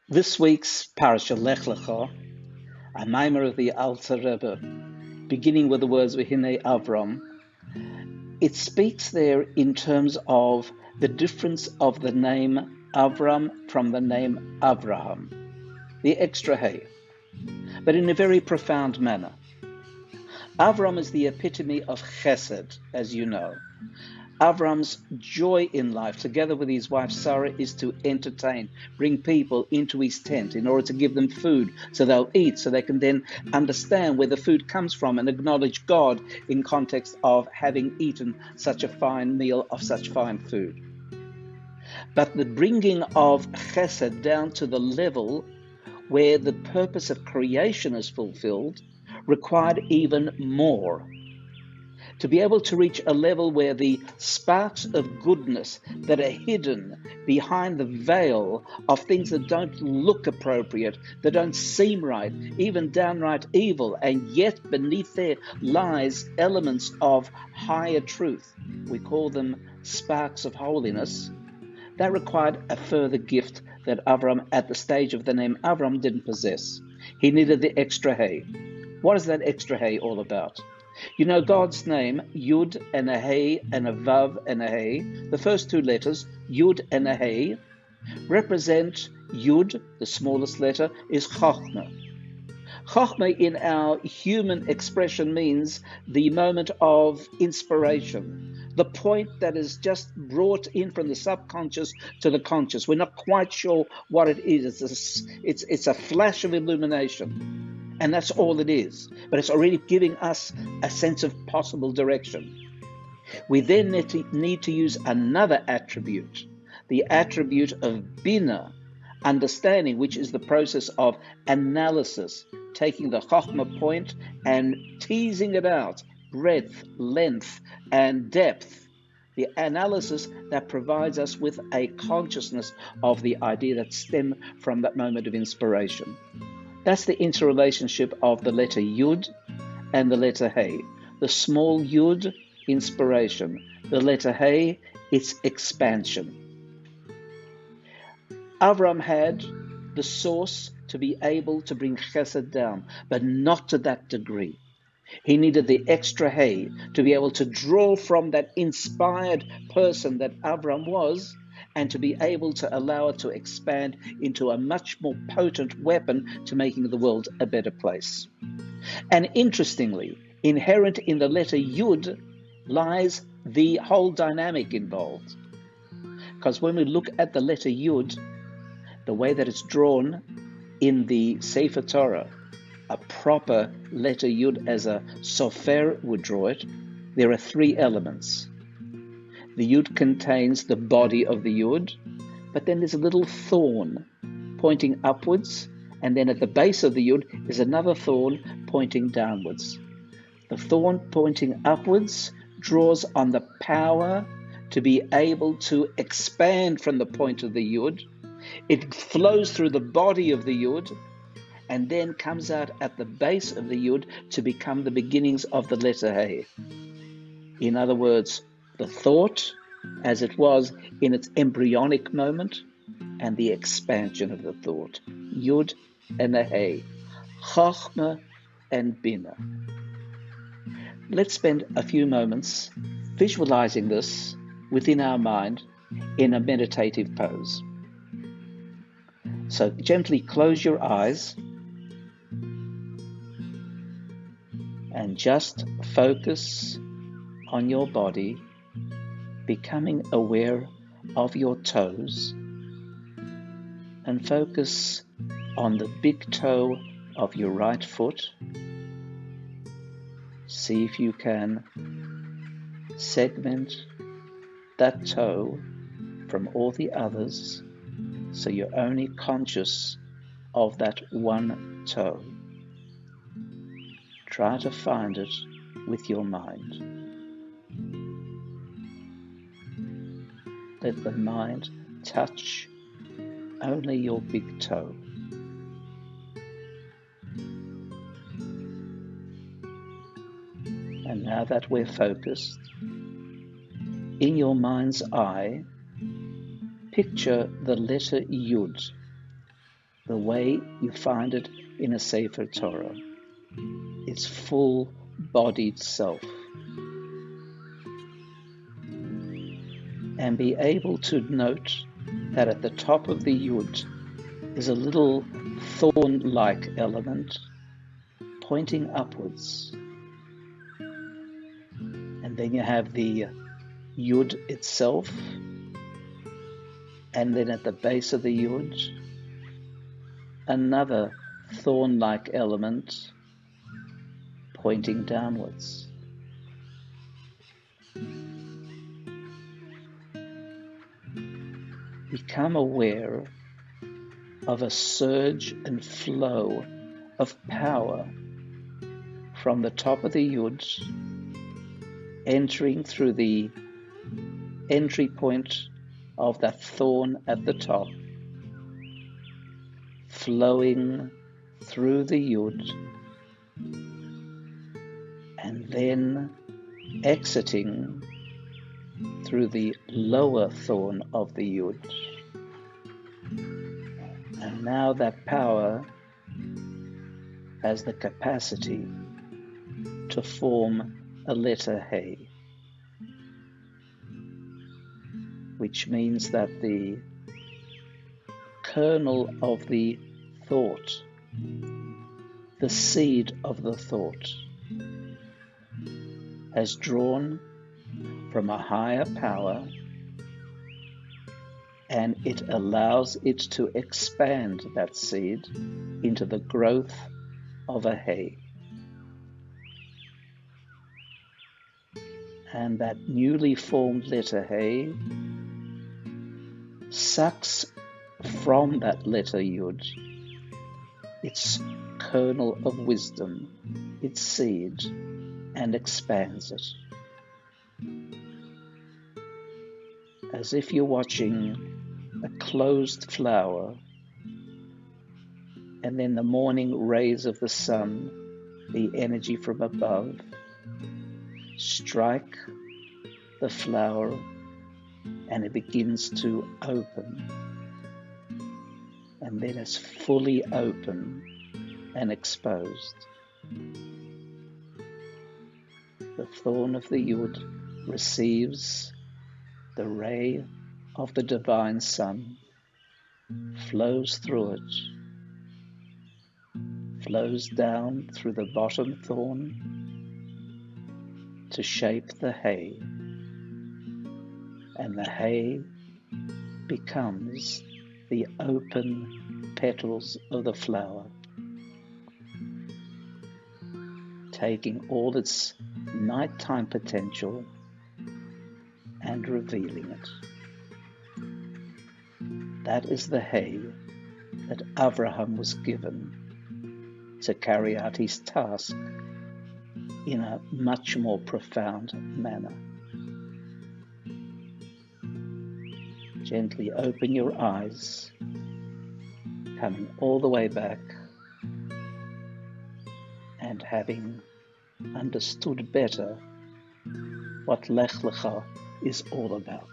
This week's parasha Lech Lecha, a mimer of the Alter Rebbe, beginning with the words V'hinei Avram, it speaks there in terms of the difference of the name Avram from the name Avraham, the extra hey, but in a very profound manner. Avram is the epitome of chesed, as you know. Avram's joy in life, together with his wife Sarah, is to entertain, bring people into his tent in order to give them food so they'll eat, so they can then understand where the food comes from and acknowledge God in context of having eaten such a fine meal of such fine food. But the bringing of chesed down to the level where the purpose of creation is fulfilled required even more. To be able to reach a level where the sparks of goodness that are hidden behind the veil of things that don't look appropriate, that don't seem right, even downright evil, and yet beneath there lies elements of higher truth. We call them sparks of holiness. That required a further gift that Avram, at the stage of the name Avram, didn't possess. He needed the extra hey. What is that extra hey all about? You know, God's name, Yud and a Hey and a Vav and a Hey, the first two letters, Yud and a Hey, represent Yud, the smallest letter, is Chochmah. Chochmah in our human expression means the moment of inspiration, the point that is just brought in from the subconscious to the conscious. We're not quite sure what it is. It's a flash of illumination. And that's all it is. But it's already giving us a sense of possible direction. We then need to use another attribute, the attribute of bina, understanding, which is the process of analysis, taking the chokhmah point and teasing it out, breadth, length, and depth. The analysis that provides us with a consciousness of the idea that stems from that moment of inspiration. That's the interrelationship of the letter Yud and the letter Hey. The small Yud, inspiration. The letter Hey, its expansion. Avram had the source to be able to bring chesed down, but not to that degree. He needed the extra Hey to be able to draw from that inspired person that Avram was, and to be able to allow it to expand into a much more potent weapon to making the world a better place. And interestingly, inherent in the letter Yud lies the whole dynamic involved. Because when we look at the letter Yud, the way that it's drawn in the Sefer Torah, a proper letter Yud as a sofer would draw it, there are three elements. The Yud contains the body of the Yud, but then there's a little thorn pointing upwards, and then at the base of the Yud is another thorn pointing downwards. The thorn pointing upwards draws on the power to be able to expand from the point of the Yud. It flows through the body of the Yud, and then comes out at the base of the Yud to become the beginnings of the letter Hey. In other words, the thought as it was in its embryonic moment and the expansion of the thought. Yud and a Hey, Chochmah and Bina. Let's spend a few moments visualizing this within our mind in a meditative pose. So gently close your eyes and just focus on your body, becoming aware of your toes, and focus on the big toe of your right foot. See if you can segment that toe from all the others so you're only conscious of that one toe. Try to find it with your mind. Let the mind touch only your big toe. And now that we're focused, in your mind's eye, picture the letter Yud the way you find it in a Sefer Torah, its full-bodied self, and be able to note that at the top of the Yud is a little thorn-like element pointing upwards. And then you have the Yud itself, and then at the base of the Yud, another thorn-like element pointing downwards. Become aware of a surge and flow of power from the top of the Yud, entering through the entry point of that thorn at the top, flowing through the Yud, and then exiting through the lower thorn of the Yud. And now that power has the capacity to form a letter He, which means that the kernel of the thought, the seed of the thought, has drawn from a higher power, and it allows it to expand that seed into the growth of a He. And that newly formed letter He sucks from that letter Yud its kernel of wisdom, its seed, and expands it. As if you're watching a closed flower, and then the morning rays of the sun, the energy from above, strike the flower, and it begins to open. And then it's fully open and exposed. The thorn of the Yud receives the ray of the divine sun, flows through it, flows down through the bottom thorn to shape the He, and the He becomes the open petals of the flower, taking all its nighttime potential and revealing it. That is the He that Abraham was given to carry out his task in a much more profound manner. Gently open your eyes, coming all the way back, and having understood better what Lech Lecha is all about.